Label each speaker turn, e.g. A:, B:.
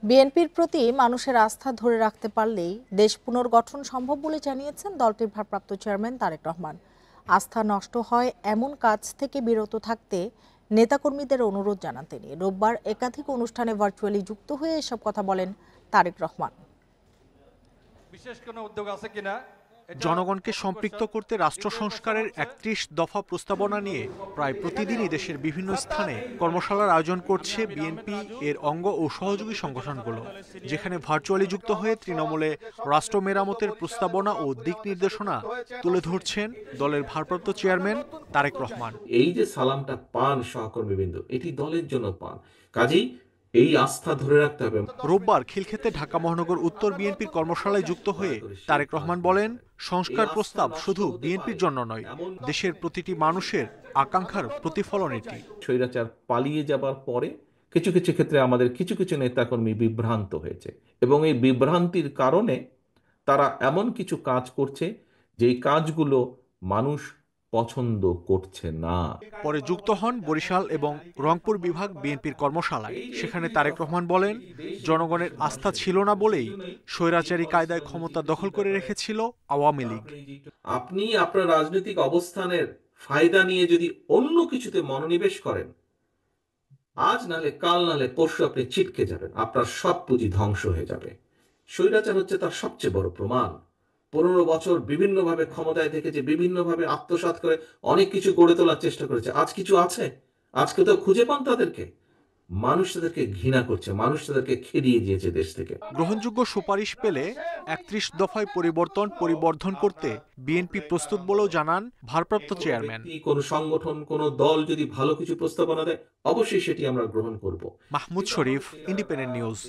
A: বিএনপির প্রতি মানুষের আস্থা ধরে রাখতে পারলেই দেশ পুনর্গঠন সম্ভব বলে জানিয়েছেন দলটির ভারপ্রাপ্ত চেয়ারম্যান তারেক রহমান। আস্থা নষ্ট হয় এমন কাজ থেকে বিরত থাকতে নেতাকর্মীদের অনুরোধ জানান তিনি। রোববার একাধিক অনুষ্ঠানে ভার্চুয়ালি যুক্ত হয়ে এসব কথা বলেন তারেক রহমান।
B: বিশেষ কোনো উদ্যোগ আছে কিনা
C: জনগণকে সম্পৃক্ত করতে রাষ্ট্র সংস্কারের ৩১ দফা প্রস্তাবনা নিয়ে প্রায় প্রতিদিনই দেশের বিভিন্ন স্থানে কর্মশালার আয়োজন করছে বিএনপি, এর অঙ্গ ও সহযোগী সংগঠনগুলো, যেখানে ভার্চুয়ালি যুক্ত হয়ে তৃণমূলে রাষ্ট্র মেরামতের প্রস্তাবনা ও দিক নির্দেশনা তুলে ধরছেন দলের ভারপ্রাপ্ত চেয়ারম্যান তারেক রহমান।
D: এই যে সালামটা পান সহকর্মীবৃন্দ, এটি দলের জন্য পান, কাজেই এই আস্থা ধরে রাখতে হবে।
C: রোববার খিলক্ষেতে ঢাকা মহানগর উত্তর বিএনপির কর্মশালায় যুক্ত হয়ে তারেক রহমান বলেন, সংস্কার প্রস্তাব শুধু বিএনপির জন্য নয়, দেশের প্রতিটি মানুষের আকাঙ্ক্ষার প্রতিফলন এটি।
D: স্বৈরাচার পালিয়ে যাবার পরে কিছু কিছু ক্ষেত্রে আমাদের কিছু কিছু নেতাকর্মী বিভ্রান্ত হয়েছে এবং এই বিভ্রান্তির কারণে তারা এমন কিছু কাজ করছে যেই কাজগুলো মানুষ পছন্দ করছে না।
C: পরে যুক্ত হন বরিশাল এবং রংপুর বিভাগ বিএনপির কর্মশালায়। সেখানে তারেক রহমান বলেন, জনগণের আস্থা ছিল না বলেই স্বৈরাচারী কায়দায় ক্ষমতা দখল করে রেখেছিল আওয়ামী লীগ।
D: আপনি আপনার রাজনৈতিক অবস্থানের ফায়দা নিয়ে যদি অন্য কিছুতে মনোনিবেশ করেন, আজ নালে কাল নালে পরশু আপনি ছিটকে যাবেন, আপনার সব পুঁজি ধ্বংস হয়ে যাবে। স্বৈরাচার হচ্ছে তার সবচেয়ে বড় প্রমাণ। 15 বছর বিভিন্নভাবে ক্ষমতায় থেকে যে বিভিন্নভাবে আত্মসাৎ করে অনেক কিছু গড়ে তোলার চেষ্টা করেছে। আজ কিছু আছে? আজকে তো খুঁজে পান তাদেরকে। মানুষ তাদেরকে ঘৃণা করছে, মানুষ তাদেরকে খেদিয়ে দিয়েছে দেশ থেকে।
C: গ্রহণযোগ্য সুপারিশ পেলে ৩১ দফায় পরিবর্ধন করতে বিএনপি প্রস্তুত বলেও জানান ভারপ্রাপ্ত চেয়ারম্যান।
D: কোন সংগঠন, কোন দল যদি ভালো কিছু প্রস্তাবনা দেয়, অবশ্যই সেটি আমরা গ্রহণ করব।
C: মাহমুদ শরীফ, ইন্ডিপেন্ডেন্ট নিউজ।